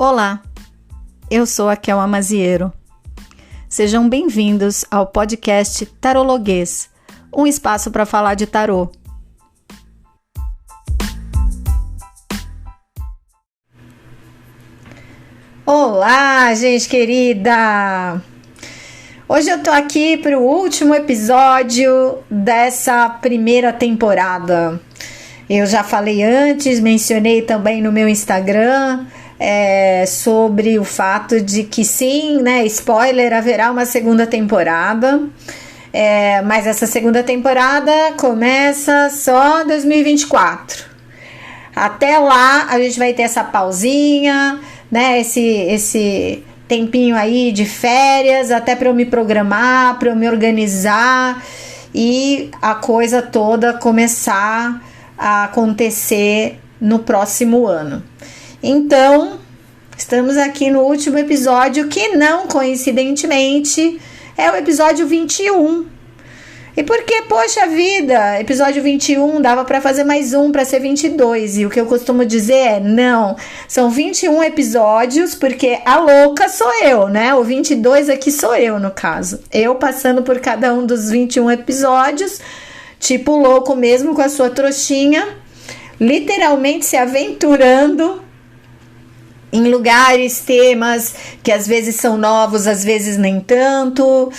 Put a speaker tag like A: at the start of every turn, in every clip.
A: Olá, eu sou a Kelma Maziero. Sejam bem-vindos ao podcast Tarologuês, um espaço para falar de tarô. Olá, gente querida! Hoje eu tô aqui para o último episódio dessa primeira temporada. Eu já falei antes, mencionei também no meu Instagram sobre o fato de que sim, né, spoiler, haverá uma segunda temporada, mas essa segunda temporada começa só em 2024. Até lá a gente vai ter essa pausinha, né, esse tempinho aí de férias, até para eu me programar, para eu me organizar e a coisa toda começar a acontecer no próximo ano. Então, estamos aqui no último episódio, que não coincidentemente é o episódio 21. E porque, poxa vida, episódio 21 dava para fazer mais um para ser 22. E o que eu costumo dizer é, não, são 21 episódios, porque a louca sou eu, né? O 22 aqui sou eu, no caso. Eu passando por cada um dos 21 episódios, tipo louco mesmo, com a sua trouxinha, literalmente se aventurando em lugares, temas que às vezes são novos, às vezes nem tanto,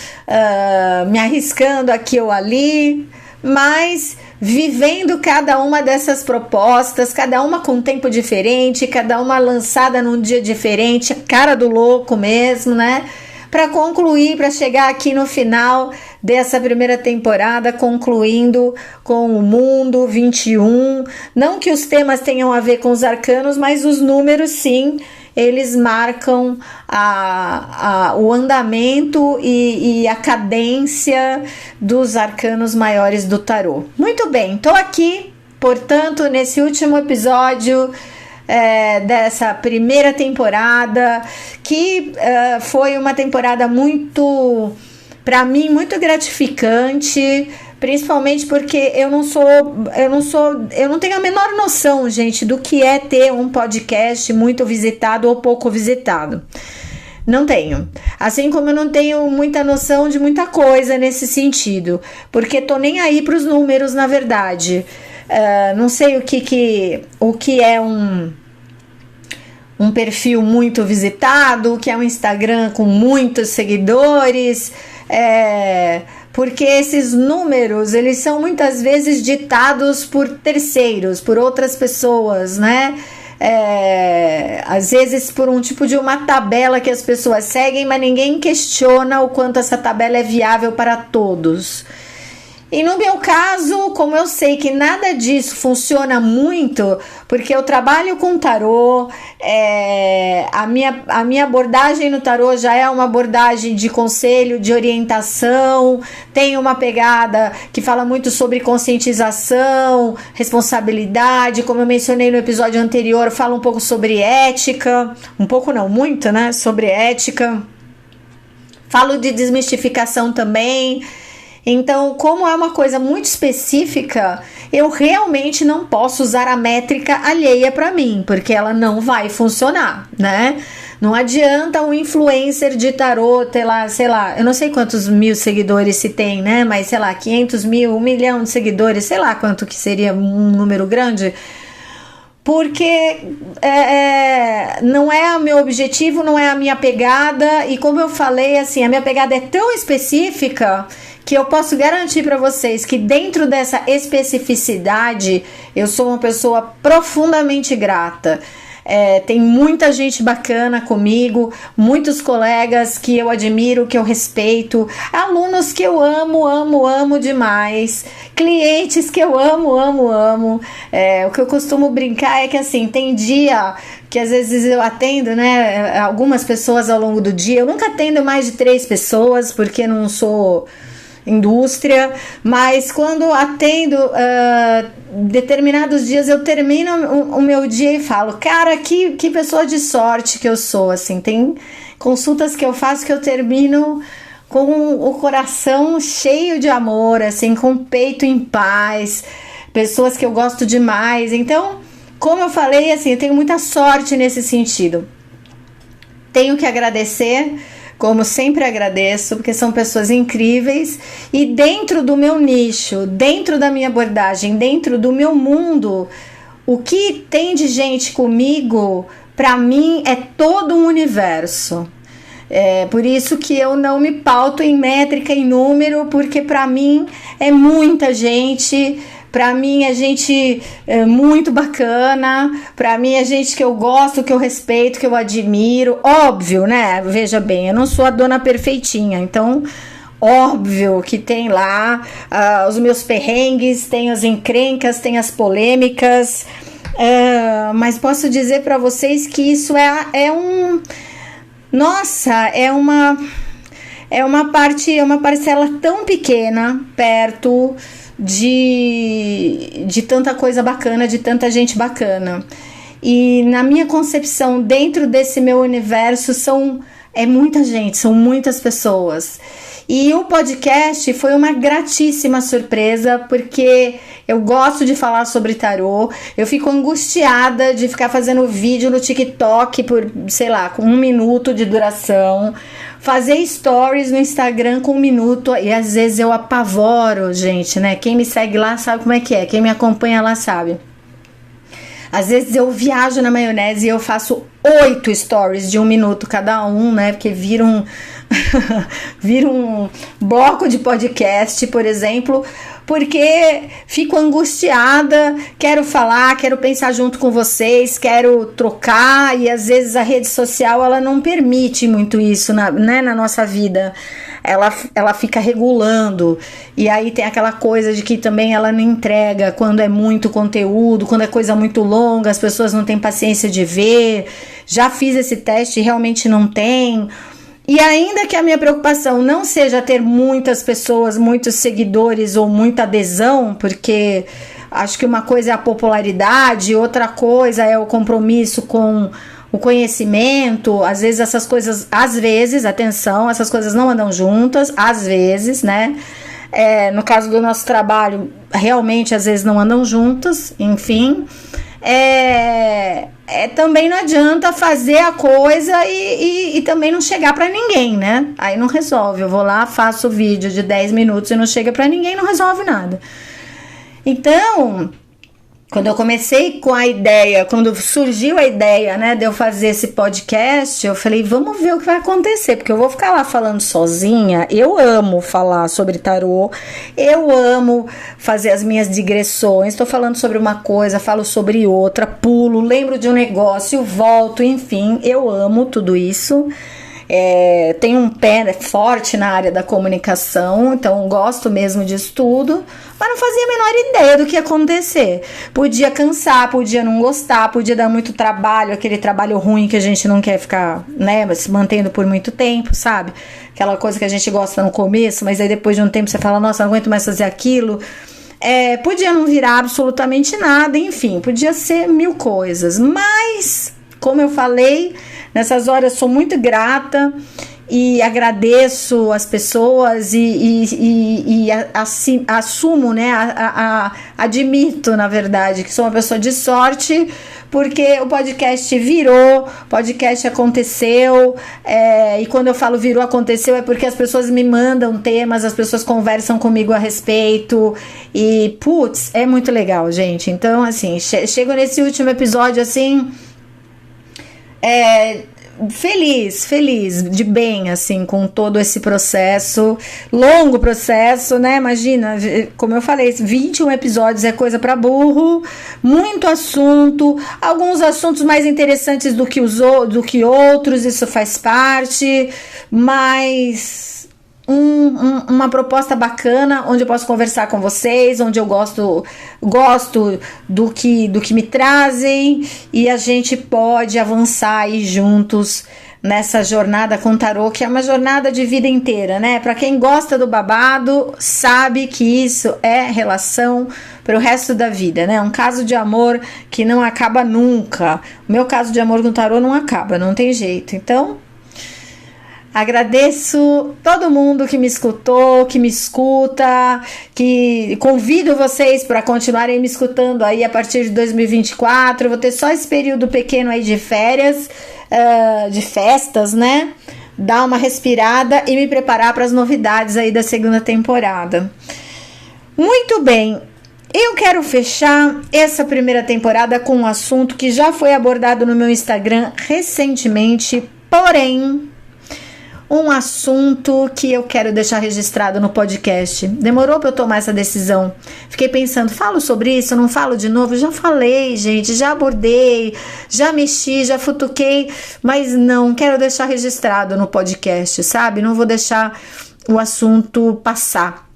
A: me arriscando aqui ou ali, mas vivendo cada uma dessas propostas, cada uma com um tempo diferente, cada uma lançada num dia diferente, a cara do louco mesmo, né? Para concluir, para chegar aqui no final dessa primeira temporada, concluindo com o mundo 21. Não que os temas tenham a ver com os arcanos, mas os números sim, eles marcam o andamento e a cadência dos arcanos maiores do tarô. Muito bem, estou aqui, portanto, nesse último episódio dessa primeira temporada, que foi uma temporada muito, para mim, muito gratificante, principalmente porque eu não tenho a menor noção, gente, do que é ter um podcast muito visitado ou pouco visitado. Não tenho. Assim como eu não tenho muita noção de muita coisa nesse sentido, porque tô nem aí para os números, na verdade. Não sei o que é um perfil muito visitado, o que é um Instagram com muitos seguidores, porque esses números, eles são muitas vezes ditados por terceiros, por outras pessoas, né? Às vezes por um tipo de uma tabela que as pessoas seguem, mas ninguém questiona o quanto essa tabela é viável para todos. E no meu caso, como eu sei que nada disso funciona muito, porque eu trabalho com tarô, a minha abordagem no tarô já é uma abordagem de conselho, de orientação, tem uma pegada que fala muito sobre conscientização, responsabilidade, como eu mencionei no episódio anterior, fala um pouco sobre ética, um pouco não, muito, né, sobre ética, falo de desmistificação também. Então, como é uma coisa muito específica, eu realmente não posso usar a métrica alheia para mim, porque ela não vai funcionar, né? Não adianta um influencer de tarô ter lá, sei lá, eu não sei quantos mil seguidores se tem, né? Mas, sei lá, 500 mil, 1 milhão de seguidores, sei lá quanto que seria um número grande. Porque não é o meu objetivo, não é a minha pegada. E como eu falei, assim, a minha pegada é tão específica que eu posso garantir para vocês que dentro dessa especificidade eu sou uma pessoa profundamente grata. Tem muita gente bacana comigo, muitos colegas que eu admiro, que eu respeito, alunos que eu amo demais, clientes que eu amo. O que eu costumo brincar é que assim, tem dia que às vezes eu atendo, né, algumas pessoas ao longo do dia, eu nunca atendo mais de 3 pessoas, porque não sou indústria, mas quando atendo determinados dias, eu termino o meu dia e falo, cara, que pessoa de sorte que eu sou, assim, tem consultas que eu faço que eu termino com o coração cheio de amor, assim, com o peito em paz, pessoas que eu gosto demais. Então, como eu falei, assim, eu tenho muita sorte nesse sentido. Tenho que agradecer, como sempre agradeço, porque são pessoas incríveis e dentro do meu nicho, dentro da minha abordagem, dentro do meu mundo, o que tem de gente comigo, para mim, é todo um universo. É por isso que eu não me pauto em métrica, em número, porque para mim é muita gente. Pra mim é gente muito bacana, pra mim é gente que eu gosto, que eu respeito, que eu admiro. Óbvio, né? Veja bem, eu não sou a dona perfeitinha, então óbvio que tem lá os meus perrengues, tem as encrencas, tem as polêmicas, mas posso dizer pra vocês que isso é uma parcela tão pequena perto de tanta coisa bacana, de tanta gente bacana. E na minha concepção, dentro desse meu universo, é muita gente, são muitas pessoas. E o podcast foi uma gratíssima surpresa, porque eu gosto de falar sobre tarô, eu fico angustiada de ficar fazendo vídeo no TikTok por, sei lá, com 1 minuto de duração, fazer stories no Instagram com 1 minuto, e às vezes eu apavoro, gente, né? Quem me segue lá sabe como é que é, quem me acompanha lá sabe. Às vezes eu viajo na maionese e eu faço 8 stories de 1 minuto cada um, né? Porque vira um bloco de podcast, por exemplo, porque fico angustiada, quero falar, quero pensar junto com vocês, quero trocar, e às vezes a rede social ela não permite muito isso na nossa vida. Ela fica regulando, e aí tem aquela coisa de que também ela não entrega quando é muito conteúdo, quando é coisa muito longa, as pessoas não têm paciência de ver. Já fiz esse teste e realmente não tem. E ainda que a minha preocupação não seja ter muitas pessoas, muitos seguidores ou muita adesão, porque acho que uma coisa é a popularidade, outra coisa é o compromisso com o conhecimento. Às vezes essas coisas, atenção, essas coisas não andam juntas, às vezes, né? No caso do nosso trabalho, realmente às vezes não andam juntas, enfim. Também não adianta fazer a coisa e também não chegar pra ninguém, né? Aí não resolve. Eu vou lá, faço o vídeo de 10 minutos e não chega pra ninguém, não resolve nada. Então, quando eu comecei com a ideia, quando surgiu a ideia, né, de eu fazer esse podcast, eu falei, vamos ver o que vai acontecer, porque eu vou ficar lá falando sozinha. Eu amo falar sobre tarô, eu amo fazer as minhas digressões, estou falando sobre uma coisa, falo sobre outra, pulo, lembro de um negócio, volto, enfim, eu amo tudo isso. Tenho um pé forte na área da comunicação, então gosto mesmo disso tudo, mas não fazia a menor ideia do que ia acontecer. Podia cansar, podia não gostar, podia dar muito trabalho, aquele trabalho ruim que a gente não quer ficar, né, se mantendo por muito tempo, sabe? Aquela coisa que a gente gosta no começo, mas aí depois de um tempo você fala, nossa, não aguento mais fazer aquilo. Podia não virar absolutamente nada, enfim, podia ser 1000 coisas, mas, como eu falei, nessas horas sou muito grata e agradeço as pessoas e assumo, né, admito, na verdade, que sou uma pessoa de sorte, porque o podcast virou, o podcast aconteceu, e quando eu falo virou, aconteceu, é porque as pessoas me mandam temas, as pessoas conversam comigo a respeito, e putz, é muito legal, gente. Então, assim, chego nesse último episódio, assim, feliz, de bem, assim, com todo esse processo, longo processo, né? Imagina, como eu falei, 21 episódios é coisa pra burro, muito assunto, alguns assuntos mais interessantes do que outros, isso faz parte, mas uma proposta bacana, onde eu posso conversar com vocês, onde eu gosto do que me trazem, e a gente pode avançar aí juntos nessa jornada com tarô, que é uma jornada de vida inteira, né? Para quem gosta do babado, sabe que isso é relação para o resto da vida, né? Um caso de amor que não acaba nunca. O meu caso de amor com tarô não acaba, não tem jeito. Então, Agradeço todo mundo que me escutou, que me escuta, que convido vocês para continuarem me escutando aí a partir de 2024. Vou ter só esse período pequeno aí de férias, de festas, né? Dar uma respirada e me preparar para as novidades aí da segunda temporada. Muito bem, eu quero fechar essa primeira temporada com um assunto que já foi abordado no meu Instagram recentemente, porém, um assunto que eu quero deixar registrado no podcast. Demorou para eu tomar essa decisão. Fiquei pensando, falo sobre isso, não falo de novo? Já falei, gente, já abordei, já mexi, já futuquei, mas não, quero deixar registrado no podcast, sabe? Não vou deixar o assunto passar,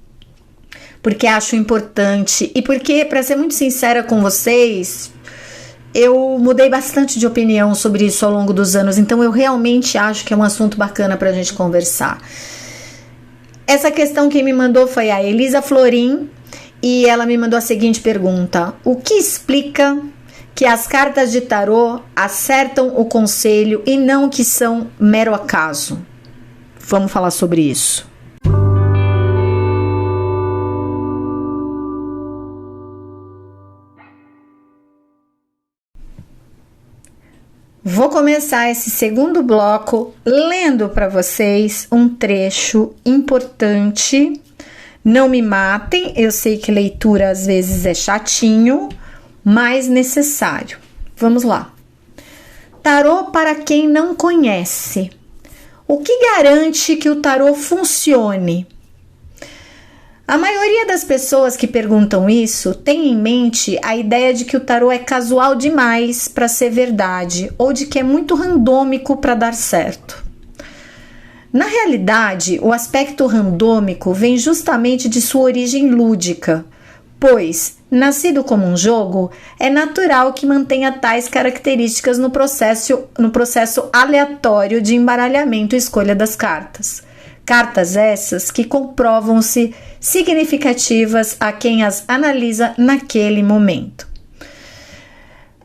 A: porque acho importante e porque, para ser muito sincera com vocês, eu mudei bastante de opinião sobre isso ao longo dos anos, então eu realmente acho que é um assunto bacana pra gente conversar. Essa questão quem me mandou foi a Elisa Florim e ela me mandou a seguinte pergunta: o que explica que as cartas de tarô acertam o conselho e não que são mero acaso? Vamos falar sobre isso. Vou começar esse segundo bloco lendo para vocês um trecho importante. Não me matem, eu sei que leitura às vezes é chatinho, mas necessário. Vamos lá. Tarô para quem não conhece. O que garante que o tarô funcione? A maioria das pessoas que perguntam isso tem em mente a ideia de que o tarô é casual demais para ser verdade ou de que é muito randômico para dar certo. Na realidade, o aspecto randômico vem justamente de sua origem lúdica, pois, nascido como um jogo, é natural que mantenha tais características no processo aleatório de embaralhamento e escolha das cartas. Cartas essas que comprovam-se significativas a quem as analisa naquele momento.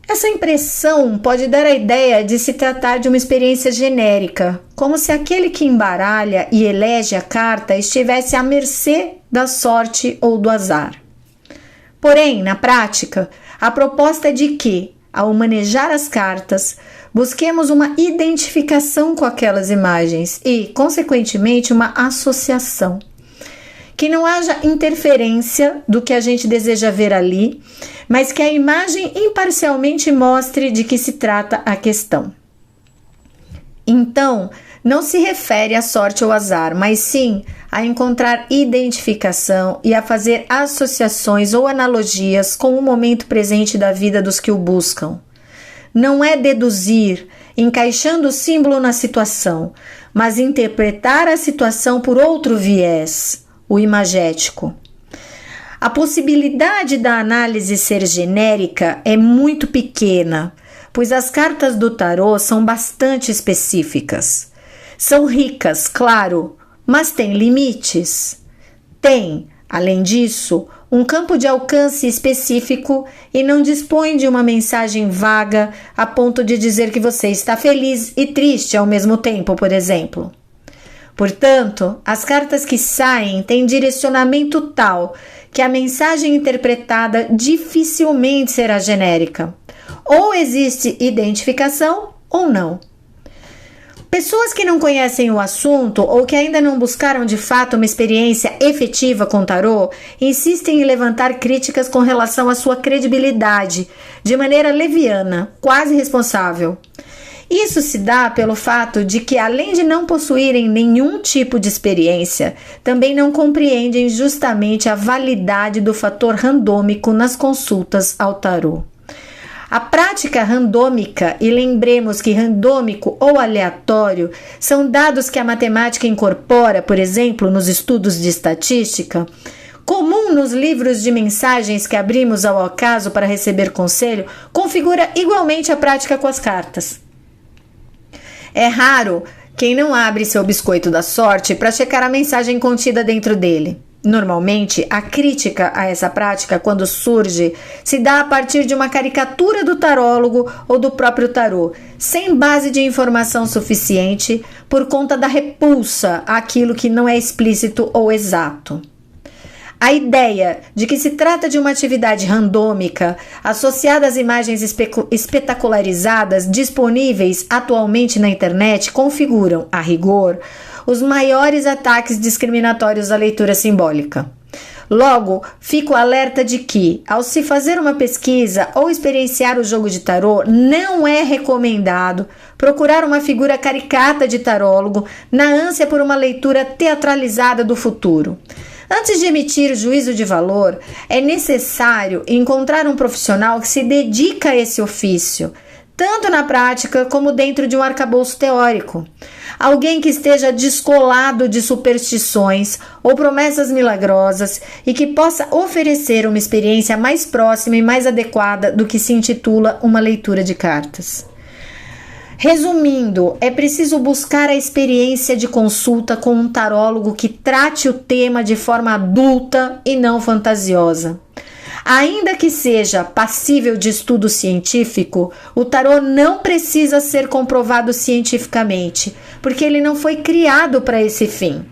A: Essa impressão pode dar a ideia de se tratar de uma experiência genérica, como se aquele que embaralha e elege a carta estivesse à mercê da sorte ou do azar. Porém, na prática, a proposta é de que, ao manejar as cartas, busquemos uma identificação com aquelas imagens e, consequentemente, uma associação. Que não haja interferência do que a gente deseja ver ali, mas que a imagem imparcialmente mostre de que se trata a questão. Então, não se refere à sorte ou azar, mas sim a encontrar identificação e a fazer associações ou analogias com o momento presente da vida dos que o buscam. Não é deduzir, encaixando o símbolo na situação, mas interpretar a situação por outro viés, o imagético. A possibilidade da análise ser genérica é muito pequena, pois as cartas do tarô são bastante específicas. São ricas, claro, mas têm limites. Tem, além disso, um campo de alcance específico e não dispõe de uma mensagem vaga a ponto de dizer que você está feliz e triste ao mesmo tempo, por exemplo. Portanto, as cartas que saem têm direcionamento tal que a mensagem interpretada dificilmente será genérica. Ou existe identificação ou não. Pessoas que não conhecem o assunto ou que ainda não buscaram de fato uma experiência efetiva com tarô insistem em levantar críticas com relação à sua credibilidade, de maneira leviana, quase responsável. Isso se dá pelo fato de que, além de não possuírem nenhum tipo de experiência, também não compreendem justamente a validade do fator randômico nas consultas ao tarô. A prática randômica, e lembremos que randômico ou aleatório são dados que a matemática incorpora, por exemplo, nos estudos de estatística, comum nos livros de mensagens que abrimos ao acaso para receber conselho, configura igualmente a prática com as cartas. É raro quem não abre seu biscoito da sorte para checar a mensagem contida dentro dele. Normalmente, a crítica a essa prática, quando surge, se dá a partir de uma caricatura do tarólogo ou do próprio tarô, sem base de informação suficiente, por conta da repulsa àquilo que não é explícito ou exato. A ideia de que se trata de uma atividade randômica, associada às imagens espetacularizadas disponíveis atualmente na internet, configuram, a rigor, os maiores ataques discriminatórios à leitura simbólica. Logo, fico alerta de que, ao se fazer uma pesquisa ou experienciar o jogo de tarô, não é recomendado procurar uma figura caricata de tarólogo na ânsia por uma leitura teatralizada do futuro. Antes de emitir o juízo de valor, é necessário encontrar um profissional que se dedica a esse ofício, tanto na prática como dentro de um arcabouço teórico. Alguém que esteja descolado de superstições ou promessas milagrosas e que possa oferecer uma experiência mais próxima e mais adequada do que se intitula uma leitura de cartas. Resumindo, é preciso buscar a experiência de consulta com um tarólogo que trate o tema de forma adulta e não fantasiosa. Ainda que seja passível de estudo científico, o tarô não precisa ser comprovado cientificamente, porque ele não foi criado para esse fim.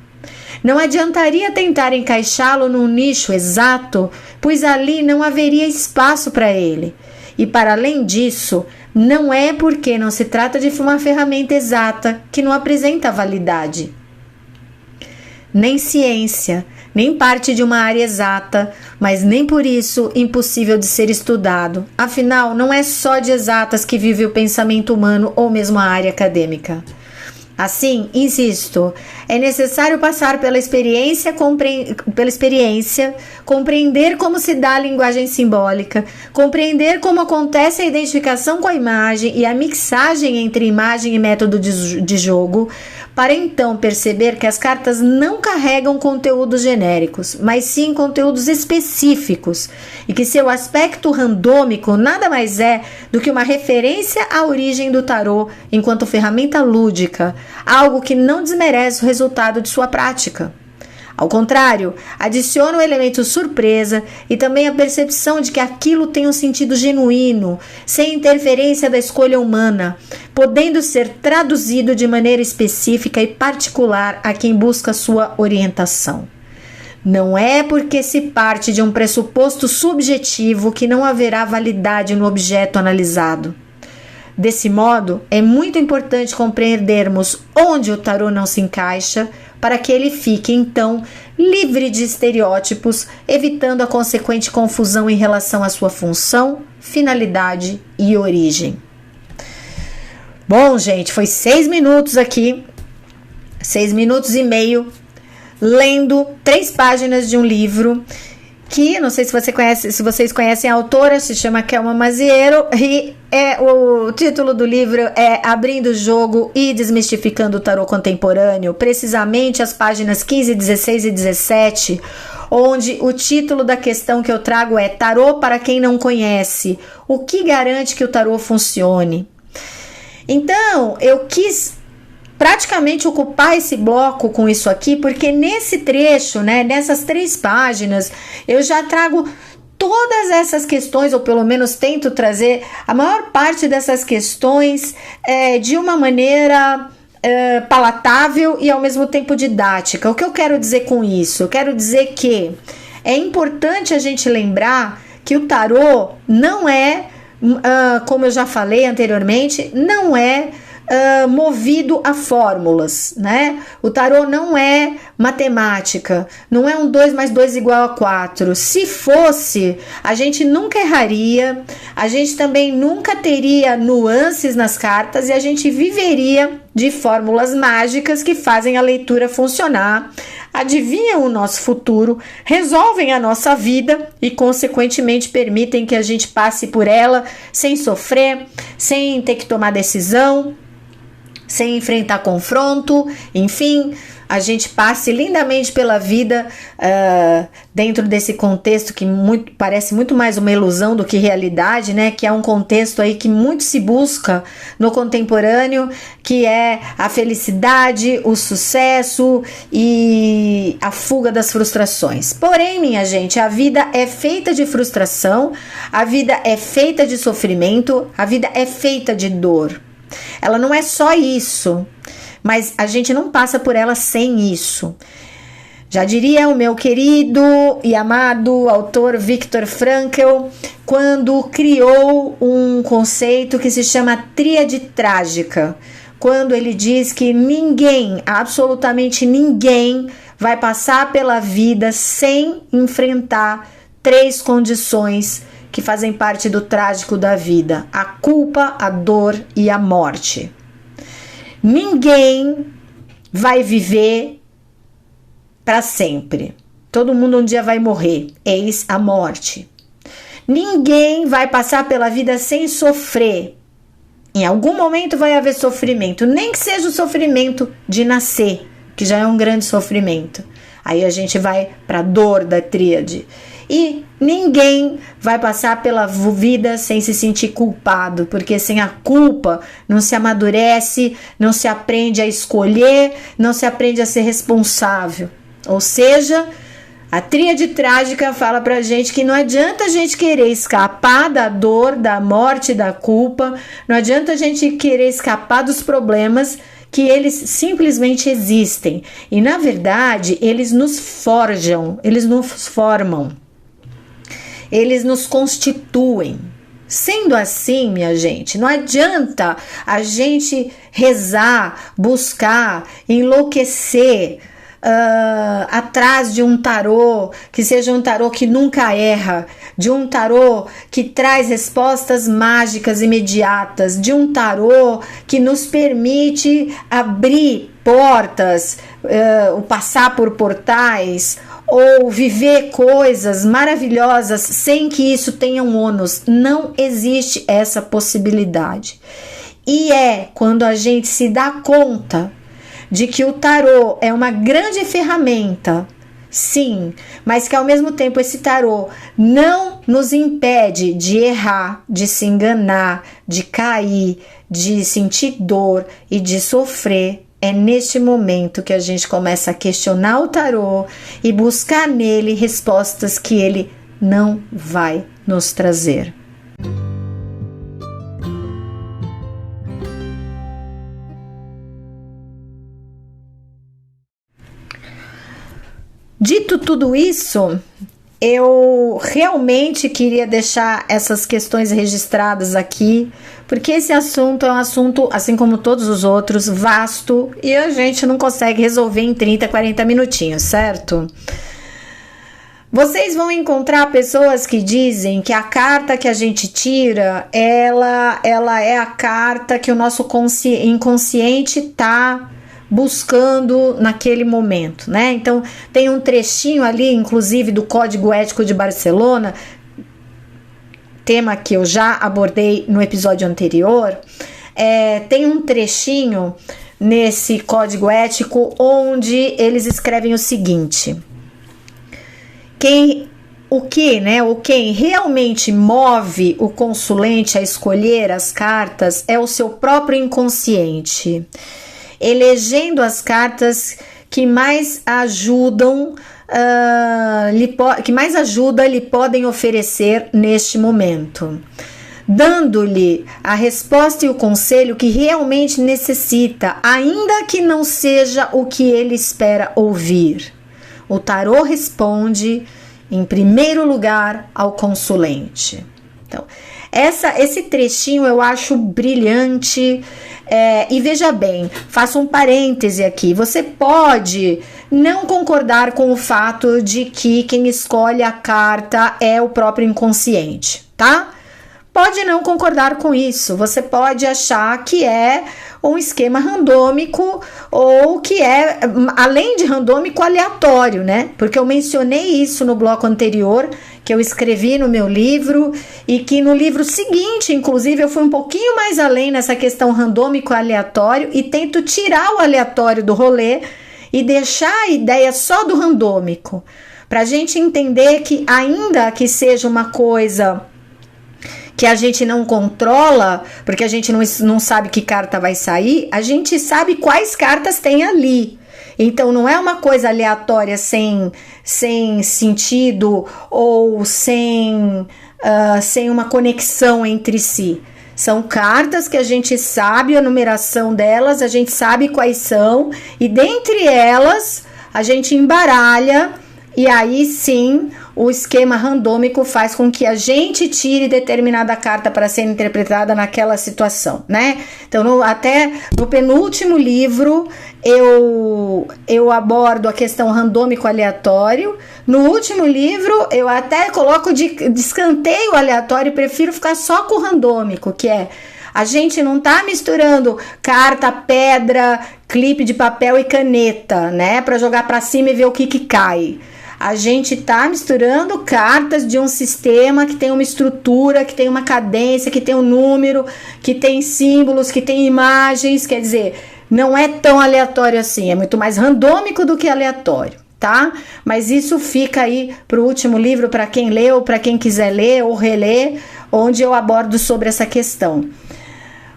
A: Não adiantaria tentar encaixá-lo num nicho exato, pois ali não haveria espaço para ele. E para além disso, não é porque não se trata de uma ferramenta exata que não apresenta validade. Nem ciência, nem parte de uma área exata, mas nem por isso impossível de ser estudado. Afinal, não é só de exatas que vive o pensamento humano ou mesmo a área acadêmica. Assim, insisto, é necessário passar pela experiência, compreender como se dá a linguagem simbólica, compreender como acontece a identificação com a imagem e a mixagem entre imagem e método de jogo, para então perceber que as cartas não carregam conteúdos genéricos, mas sim conteúdos específicos, e que seu aspecto randômico nada mais é do que uma referência à origem do tarô enquanto ferramenta lúdica, algo que não desmerece o resultado de sua prática. Ao contrário, adiciona o elemento surpresa e também a percepção de que aquilo tem um sentido genuíno, sem interferência da escolha humana, podendo ser traduzido de maneira específica e particular a quem busca sua orientação. Não é porque se parte de um pressuposto subjetivo que não haverá validade no objeto analisado. Desse modo, é muito importante compreendermos onde o tarô não se encaixa, para que ele fique, então, livre de estereótipos, evitando a consequente confusão em relação à sua função, finalidade e origem. Bom, gente, foi 6 minutos aqui, 6 minutos e meio, lendo 3 páginas de um livro que, não sei se vocês conhecem a autora, se chama Kelma Maziero, e o título do livro é Abrindo o Jogo e Desmistificando o Tarô Contemporâneo, precisamente as páginas 15, 16 e 17, onde o título da questão que eu trago é Tarô para quem não conhece, o que garante que o tarô funcione? Então, eu quis praticamente ocupar esse bloco com isso aqui, porque nesse trecho, nessas 3 páginas, eu já trago todas essas questões, ou pelo menos tento trazer a maior parte dessas questões de uma maneira palatável e ao mesmo tempo didática. O que eu quero dizer com isso? Eu quero dizer que é importante a gente lembrar que o tarô não é, como eu já falei anteriormente, não é movido a fórmulas, né? O tarô não é matemática, não é 2 mais 2 igual a 4. Se fosse, a gente nunca erraria, a gente também nunca teria nuances nas cartas e a gente viveria de fórmulas mágicas que fazem a leitura funcionar, adivinham o nosso futuro, resolvem a nossa vida e, consequentemente, permitem que a gente passe por ela sem sofrer, sem ter que tomar decisão, sem enfrentar confronto, enfim, a gente passe lindamente pela vida dentro desse contexto que parece muito mais uma ilusão do que realidade, né? Que é um contexto aí que muito se busca no contemporâneo, que é a felicidade, o sucesso e a fuga das frustrações. Porém, minha gente, a vida é feita de frustração, a vida é feita de sofrimento, a vida é feita de dor. Ela não é só isso, mas a gente não passa por ela sem isso. Já diria o meu querido e amado autor Viktor Frankl, quando criou um conceito que se chama tríade trágica, quando ele diz que ninguém, absolutamente ninguém, vai passar pela vida sem enfrentar 3 condições que fazem parte do trágico da vida: a culpa, a dor e a morte. Ninguém vai viver para sempre. Todo mundo um dia vai morrer. Eis a morte. Ninguém vai passar pela vida sem sofrer. Em algum momento vai haver sofrimento, nem que seja o sofrimento de nascer, que já é um grande sofrimento. Aí a gente vai para a dor da tríade. E ninguém vai passar pela vida sem se sentir culpado, porque sem a culpa não se amadurece, não se aprende a escolher, não se aprende a ser responsável. Ou seja, a tríade trágica fala pra gente que não adianta a gente querer escapar da dor, da morte, da culpa, não adianta a gente querer escapar dos problemas, que eles simplesmente existem. E na verdade, eles nos forjam, eles nos formam, eles nos constituem. Sendo assim, minha gente, não adianta a gente rezar, buscar, enlouquecer atrás de um tarô que seja um tarô que nunca erra, de um tarô que traz respostas mágicas imediatas, de um tarô que nos permite abrir portas, passar por portais ou viver coisas maravilhosas sem que isso tenha um ônus. Não existe essa possibilidade. E é quando a gente se dá conta de que o tarô é uma grande ferramenta, sim, mas que ao mesmo tempo esse tarô não nos impede de errar, de se enganar, de cair, de sentir dor e de sofrer. É neste momento que a gente começa a questionar o tarô e buscar nele respostas que ele não vai nos trazer. Dito tudo isso, eu realmente queria deixar essas questões registradas aqui, porque esse assunto é um assunto, assim como todos os outros, vasto, e a gente não consegue resolver em 30, 40 minutinhos, certo? Vocês vão encontrar pessoas que dizem que a carta que a gente tira, ela é a carta que o nosso inconsciente está buscando naquele momento, né? Então, tem um trechinho ali, inclusive, do Código Ético de Barcelona, tema que eu já abordei no episódio anterior. Tem um trechinho nesse Código Ético onde eles escrevem o seguinte: quem realmente move o consulente a escolher as cartas é o seu próprio inconsciente, elegendo as cartas que mais ajudam, lhe podem oferecer neste momento, dando-lhe a resposta e o conselho que realmente necessita, ainda que não seja o que ele espera ouvir. O tarô responde, em primeiro lugar, ao consulente. Então, esse trechinho eu acho brilhante. E veja bem, faço um parêntese aqui, você pode não concordar com o fato de que quem escolhe a carta é o próprio inconsciente, tá? Pode não concordar com isso, você pode achar que é um esquema randômico ou que é, além de randômico, aleatório, né? Porque eu mencionei isso no bloco anterior, que eu escrevi no meu livro, e que no livro seguinte, inclusive, eu fui um pouquinho mais além nessa questão randômico aleatório e tento tirar o aleatório do rolê e deixar a ideia só do randômico, para a gente entender que, ainda que seja uma coisa que a gente não controla, porque a gente não sabe que carta vai sair, a gente sabe quais cartas tem ali. Então não é uma coisa aleatória sem sentido ou sem uma conexão entre si. São cartas que a gente sabe a numeração delas, a gente sabe quais são, e dentre elas a gente embaralha, e aí sim o esquema randômico faz com que a gente tire determinada carta para ser interpretada naquela situação, né? Então, até no penúltimo livro, eu abordo a questão randômico aleatório. No último livro, eu até coloco de escanteio aleatório e prefiro ficar só com o randômico, que é: a gente não tá misturando carta, pedra, clipe de papel e caneta, né? Para jogar para cima e ver o que cai. A gente tá misturando cartas de um sistema que tem uma estrutura, que tem uma cadência, que tem um número, que tem símbolos, que tem imagens. Quer dizer, não é tão aleatório assim, é muito mais randômico do que aleatório, tá? Mas isso fica aí pro último livro, para quem leu, para quem quiser ler ou reler, onde eu abordo sobre essa questão.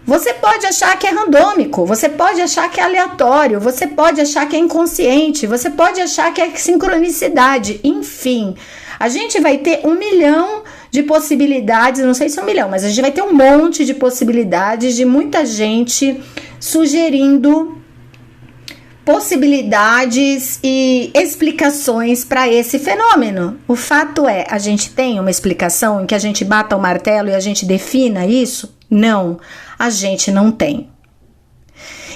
A: Você pode achar que é randômico, você pode achar que é aleatório, você pode achar que é inconsciente, você pode achar que é sincronicidade, enfim. A gente vai ter 1 milhão de possibilidades, não sei se é 1 milhão, mas a gente vai ter um monte de possibilidades de muita gente sugerindo possibilidades e explicações para esse fenômeno. O fato é, a gente tem uma explicação em que a gente bata o martelo e a gente defina isso? Não, a gente não tem.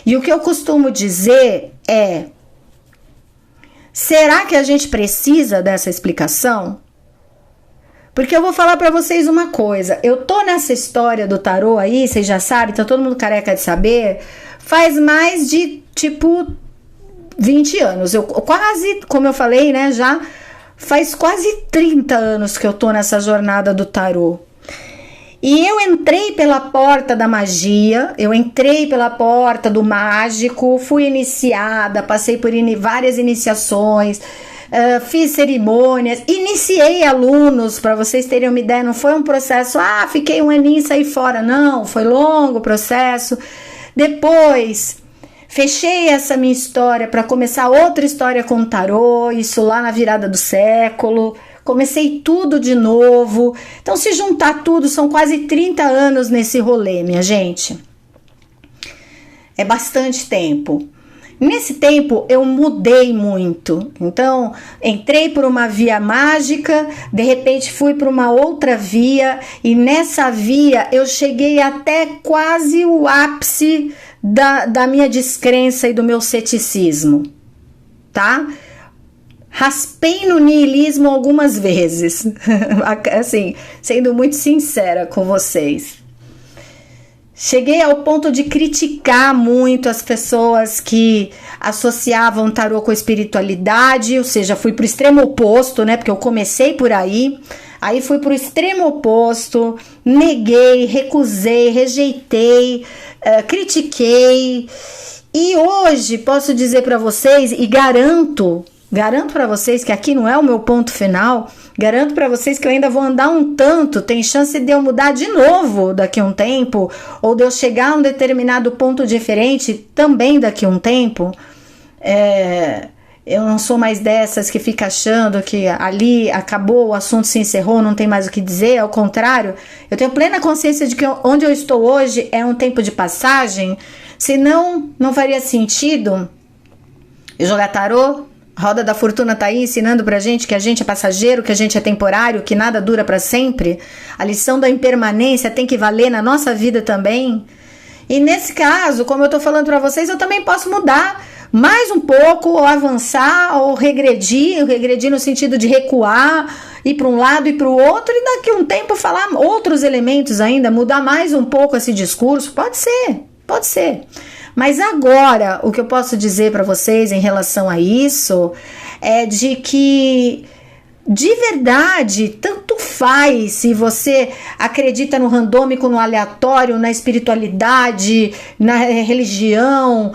A: E o que eu costumo dizer é: será que a gente precisa dessa explicação? Porque eu vou falar para vocês uma coisa. Eu tô nessa história do tarô aí, vocês já sabem, tá todo mundo careca de saber, faz mais de, 20 anos. Eu quase, como eu falei, né, já faz quase 30 anos que eu tô nessa jornada do tarô. E eu entrei pela porta da magia, eu entrei pela porta do mágico, fui iniciada, passei por várias iniciações, fiz cerimônias, iniciei alunos, para vocês terem uma ideia, não foi um processo, fiquei um aninho e saí fora, não, foi longo o processo. Depois, fechei essa minha história para começar outra história com o tarô, isso lá na virada do século. Comecei tudo de novo. Então, se juntar tudo, são quase 30 anos nesse rolê, minha gente. É bastante tempo. Nesse tempo, eu mudei muito. Então, entrei por uma via mágica, de repente fui para uma outra via, e nessa via eu cheguei até quase o ápice da minha descrença e do meu ceticismo, tá? Raspei no niilismo algumas vezes, assim, sendo muito sincera com vocês. Cheguei ao ponto de criticar muito as pessoas que associavam tarô com espiritualidade, ou seja, fui pro extremo oposto, né? Porque eu comecei por aí fui pro extremo oposto, neguei, recusei, rejeitei, critiquei. E hoje posso dizer para vocês, e garanto para vocês que aqui não é o meu ponto final, garanto para vocês que eu ainda vou andar um tanto, tem chance de eu mudar de novo daqui a um tempo, ou de eu chegar a um determinado ponto diferente também daqui a um tempo. Eu não sou mais dessas que fica achando que ali acabou, o assunto se encerrou, não tem mais o que dizer, ao contrário, eu tenho plena consciência de que onde eu estou hoje é um tempo de passagem, senão não faria sentido eu jogar tarô. A Roda da Fortuna tá aí ensinando pra gente que a gente é passageiro, que a gente é temporário, que nada dura pra sempre. A lição da impermanência tem que valer na nossa vida também. E nesse caso, como eu tô falando pra vocês, eu também posso mudar mais um pouco, ou avançar, ou regredir no sentido de recuar, ir para um lado e para o outro, e daqui a um tempo falar outros elementos ainda, mudar mais um pouco esse discurso. Pode ser. Mas agora, o que eu posso dizer para vocês em relação a isso é de que, de verdade, tanto faz se você acredita no randômico, no aleatório, na espiritualidade, na religião,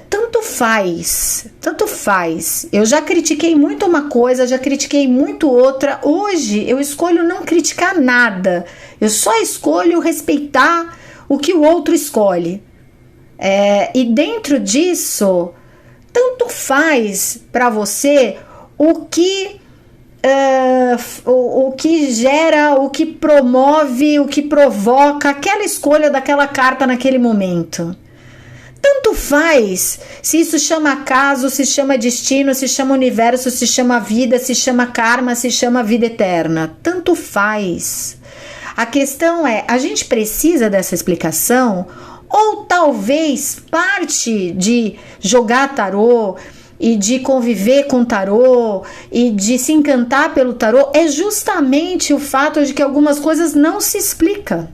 A: tanto faz, tanto faz. Eu já critiquei muito uma coisa, já critiquei muito outra. Hoje eu escolho não criticar nada. Eu só escolho respeitar o que o outro escolhe. E dentro disso, tanto faz para você o que gera, o que promove, o que provoca aquela escolha daquela carta naquele momento. Tanto faz se isso chama acaso, se chama destino, se chama universo, se chama vida, se chama karma, se chama vida eterna. Tanto faz. A questão é, a gente precisa dessa explicação, ou talvez parte de jogar tarô e de conviver com tarô e de se encantar pelo tarô é justamente o fato de que algumas coisas não se explicam.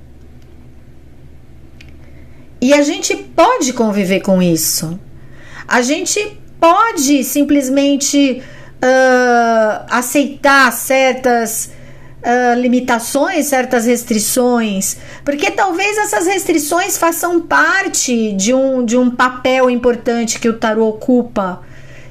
A: E a gente pode conviver com isso. A gente pode simplesmente aceitar certas limitações, certas restrições, porque talvez essas restrições façam parte de um papel importante que o tarô ocupa,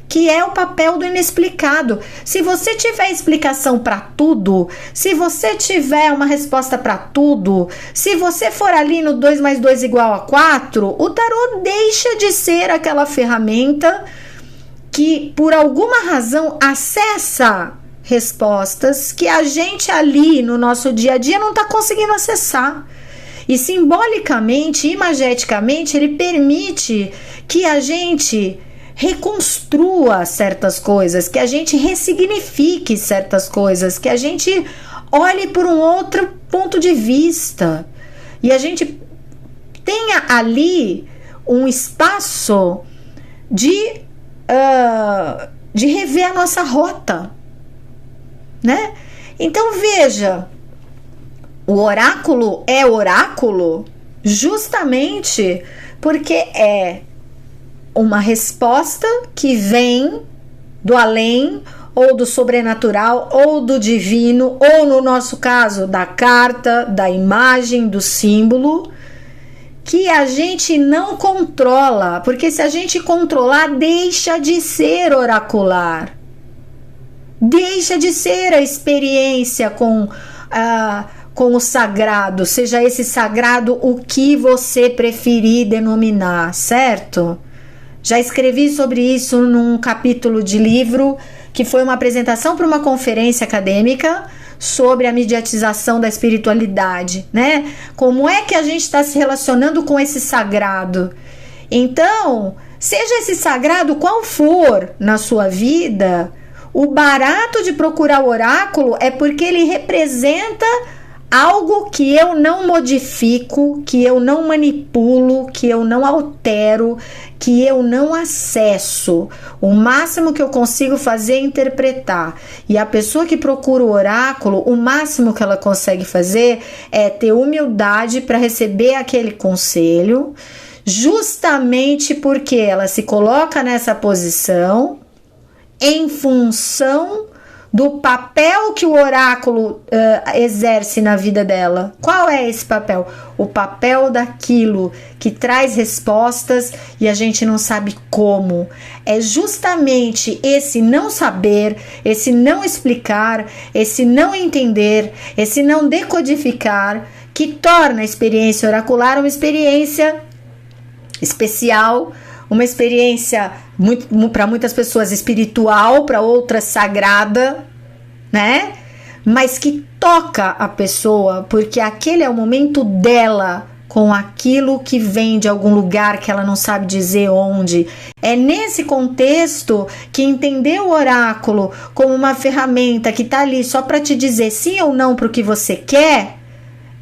A: que é o papel do inexplicado. Se você tiver explicação para tudo, se você tiver uma resposta para tudo, se você for ali no 2 mais 2 igual a 4, o tarô deixa de ser aquela ferramenta que, por alguma razão, acessa respostas que a gente ali no nosso dia a dia não está conseguindo acessar. E simbolicamente, imageticamente, ele permite que a gente reconstrua certas coisas, que a gente ressignifique certas coisas, que a gente olhe por um outro ponto de vista e a gente tenha ali um espaço de rever a nossa rota, né? Então veja, o oráculo é oráculo justamente porque é uma resposta que vem do além, ou do sobrenatural, ou do divino, ou no nosso caso, da carta, da imagem, do símbolo, que a gente não controla, porque se a gente controlar, deixa de ser oracular, deixa de ser a experiência com o sagrado, seja esse sagrado o que você preferir denominar, certo? Já escrevi sobre isso num capítulo de livro que foi uma apresentação para uma conferência acadêmica sobre a mediatização da espiritualidade, né? Como é que a gente está se relacionando com esse sagrado? Então, seja esse sagrado qual for na sua vida, o barato de procurar o oráculo é porque ele representa algo que eu não modifico, que eu não manipulo, que eu não altero, que eu não acesso. O máximo que eu consigo fazer é interpretar. E a pessoa que procura o oráculo, o máximo que ela consegue fazer é ter humildade para receber aquele conselho, justamente porque ela se coloca nessa posição em função do papel que o oráculo exerce na vida dela. Qual é esse papel? O papel daquilo que traz respostas e a gente não sabe como. É justamente esse não saber, esse não explicar, esse não entender, esse não decodificar, que torna a experiência oracular uma experiência especial, uma experiência para muitas pessoas espiritual, para outras sagrada, né? Mas que toca a pessoa, porque aquele é o momento dela com aquilo que vem de algum lugar que ela não sabe dizer onde. É nesse contexto que entender o oráculo como uma ferramenta que está ali só para te dizer sim ou não para o que você quer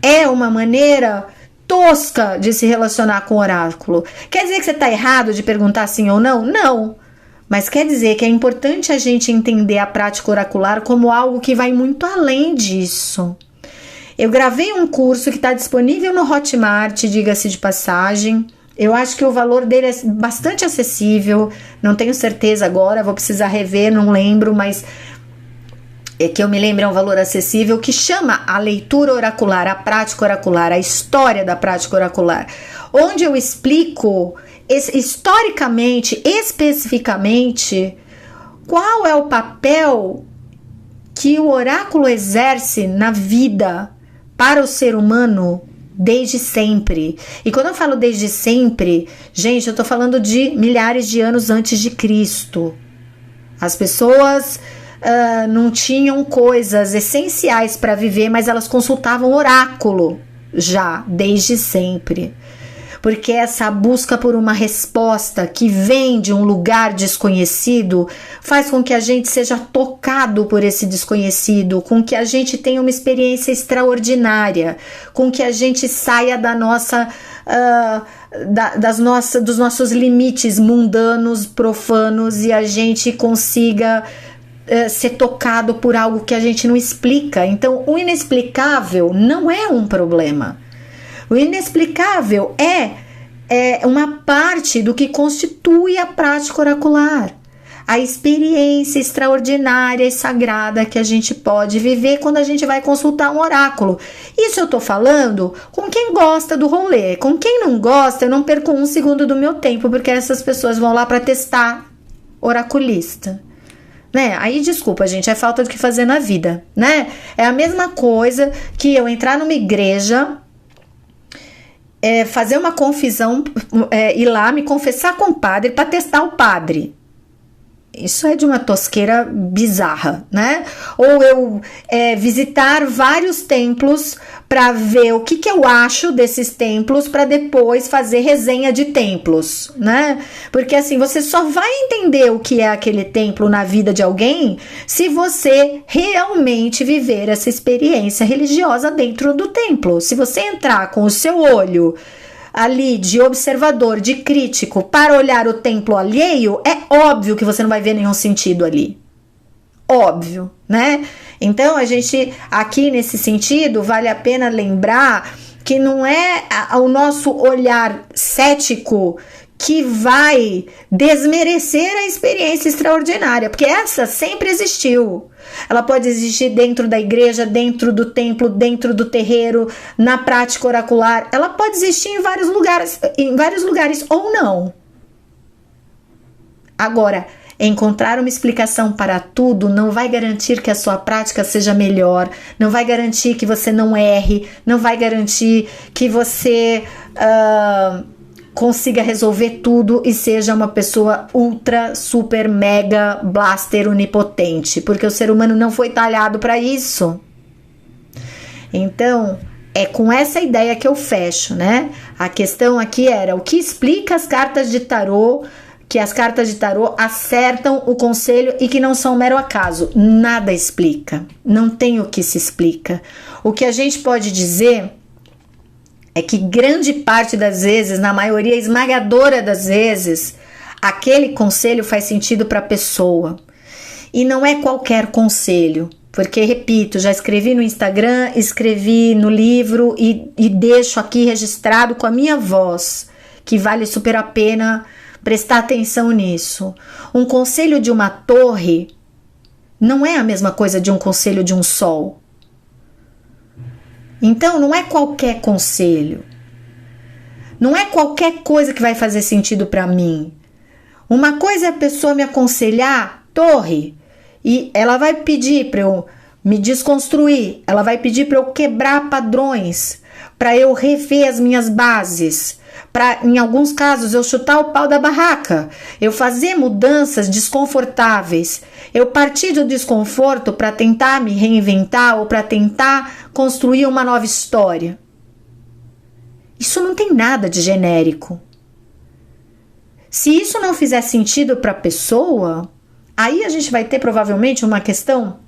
A: é uma maneira tosca de se relacionar com o oráculo. Quer dizer que você está errado de perguntar sim ou não? Não. Mas quer dizer que é importante a gente entender a prática oracular como algo que vai muito além disso. Eu gravei um curso que está disponível no Hotmart, diga-se de passagem. Eu acho que o valor dele é bastante acessível. Não tenho certeza agora, vou precisar rever, não lembro, mas que eu me lembro é um valor acessível, que chama a leitura oracular, a prática oracular, a história da prática oracular, onde eu explico historicamente, especificamente, qual é o papel que o oráculo exerce na vida para o ser humano desde sempre. E quando eu falo desde sempre, gente, eu tô falando de milhares de anos antes de Cristo. As pessoas não tinham coisas essenciais para viver, mas elas consultavam oráculo já, desde sempre. Porque essa busca por uma resposta que vem de um lugar desconhecido faz com que a gente seja tocado por esse desconhecido, com que a gente tenha uma experiência extraordinária, com que a gente saia da nossa, dos nossos limites mundanos, profanos, e a gente consiga ser tocado por algo que a gente não explica. Então, o inexplicável não é um problema. O inexplicável é uma parte do que constitui a prática oracular, a experiência extraordinária e sagrada que a gente pode viver quando a gente vai consultar um oráculo. Isso eu tô falando com quem gosta do rolê. Com quem não gosta, eu não perco um segundo do meu tempo, porque essas pessoas vão lá para testar oraculista. Né? Aí, desculpa, gente, é falta do que fazer na vida, né? É a mesma coisa que eu entrar numa igreja, fazer uma confissão, ir lá me confessar com o padre para testar o padre. Isso é de uma tosqueira bizarra, né? Ou eu visitar vários templos para ver o que eu acho desses templos, para depois fazer resenha de templos, né? Porque assim, você só vai entender o que é aquele templo na vida de alguém se você realmente viver essa experiência religiosa dentro do templo. Se você entrar com o seu olho ali de observador, de crítico, para olhar o templo alheio, é óbvio que você não vai ver nenhum sentido ali. Óbvio, né? Então, a gente, aqui nesse sentido, vale a pena lembrar que não é o nosso olhar cético que vai desmerecer a experiência extraordinária, porque essa sempre existiu. Ela pode existir dentro da igreja, dentro do templo, dentro do terreiro, na prática oracular. Ela pode existir em vários lugares ou não. Agora, encontrar uma explicação para tudo não vai garantir que a sua prática seja melhor, não vai garantir que você não erre, não vai garantir que você consiga resolver tudo e seja uma pessoa ultra, super, mega, blaster, onipotente, porque o ser humano não foi talhado para isso. Então, é com essa ideia que eu fecho, né? A questão aqui era o que explica as cartas de tarô, que as cartas de tarô acertam o conselho e que não são mero acaso. Nada explica, não tem o que se explica. O que a gente pode dizer é que grande parte das vezes, na maioria esmagadora das vezes, aquele conselho faz sentido para a pessoa. E não é qualquer conselho, porque, repito, já escrevi no Instagram, escrevi no livro e deixo aqui registrado com a minha voz, que vale super a pena prestar atenção nisso. Um conselho de uma torre não é a mesma coisa de um conselho de um sol. Então, não é qualquer conselho. Não é qualquer coisa que vai fazer sentido para mim. Uma coisa é a pessoa me aconselhar, torre, e ela vai pedir para eu me desconstruir, ela vai pedir para eu quebrar padrões, para eu rever as minhas bases, para, em alguns casos, eu chutar o pau da barraca, eu fazer mudanças desconfortáveis, eu partir do desconforto para tentar me reinventar ou para tentar construir uma nova história. Isso não tem nada de genérico. Se isso não fizer sentido para a pessoa, aí a gente vai ter provavelmente uma questão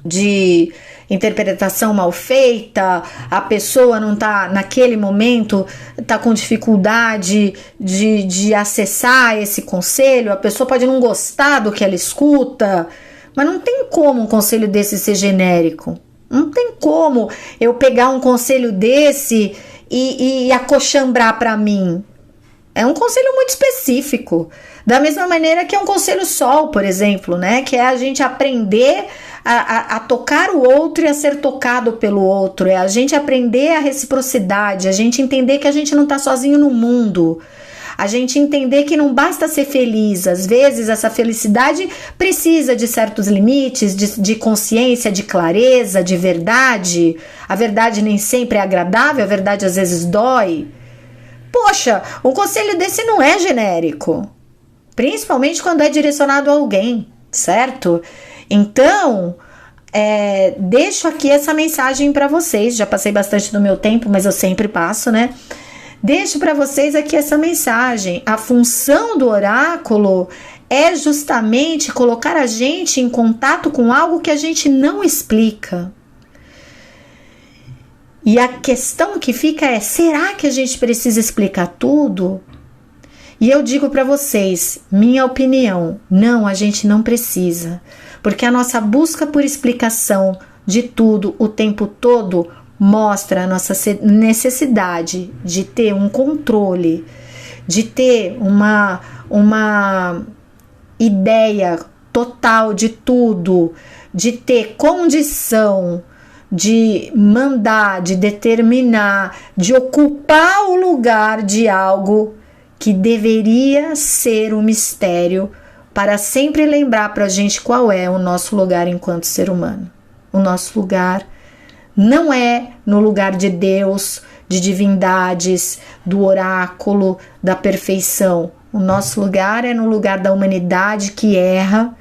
A: de interpretação mal feita, a pessoa não tá, naquele momento, tá com dificuldade de acessar esse conselho, a pessoa pode não gostar do que ela escuta, mas não tem como um conselho desse ser genérico. Não tem como eu pegar um conselho desse e acochambrar para mim. É um conselho muito específico. Da mesma maneira que é um conselho sol, por exemplo, né? Que é a gente aprender a tocar o outro e a ser tocado pelo outro. É a gente aprender a reciprocidade, a gente entender que a gente não está sozinho no mundo. A gente entender que não basta ser feliz. Às vezes, essa felicidade precisa de certos limites, de consciência, de clareza, de verdade. A verdade nem sempre é agradável, a verdade às vezes dói. Poxa, um conselho desse não é genérico. Principalmente quando é direcionado a alguém, certo? Então, deixo aqui essa mensagem para vocês. Já passei bastante do meu tempo, mas eu sempre passo, né? Deixo para vocês aqui essa mensagem. A função do oráculo é justamente colocar a gente em contato com algo que a gente não explica. E a questão que fica é: será que a gente precisa explicar tudo? E eu digo para vocês, minha opinião, não, a gente não precisa. Porque a nossa busca por explicação de tudo o tempo todo mostra a nossa necessidade de ter um controle, de ter uma ideia total de tudo, de ter condição de mandar, de determinar, de ocupar o lugar de algo que deveria ser um mistério, para sempre lembrar para a gente qual é o nosso lugar enquanto ser humano. O nosso lugar não é no lugar de Deus, de divindades, do oráculo, da perfeição. O nosso lugar é no lugar da humanidade que erra,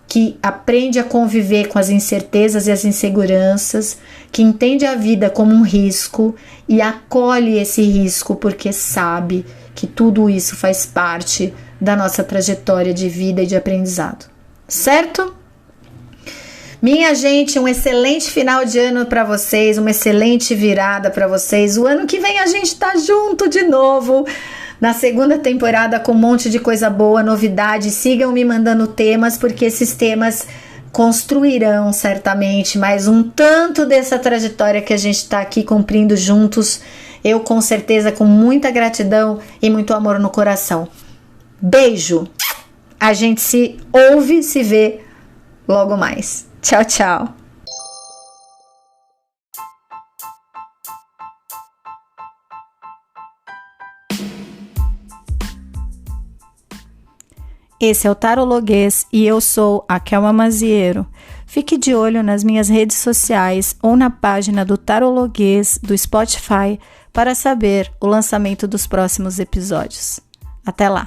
A: que aprende a conviver com as incertezas e as inseguranças, que entende a vida como um risco e acolhe esse risco porque sabe que tudo isso faz parte da nossa trajetória de vida e de aprendizado. Certo? Minha gente, um excelente final de ano para vocês, uma excelente virada para vocês. O ano que vem a gente tá junto de novo na segunda temporada com um monte de coisa boa, novidade. Sigam me mandando temas, porque esses temas construirão certamente mais um tanto dessa trajetória que a gente está aqui cumprindo juntos. Eu, com certeza, com muita gratidão e muito amor no coração. Beijo! A gente se ouve, se vê logo mais. Tchau, tchau! Esse é o Tarologuês e eu sou a Kelma Maziero. Fique de olho nas minhas redes sociais ou na página do Tarologuês do Spotify para saber o lançamento dos próximos episódios. Até lá!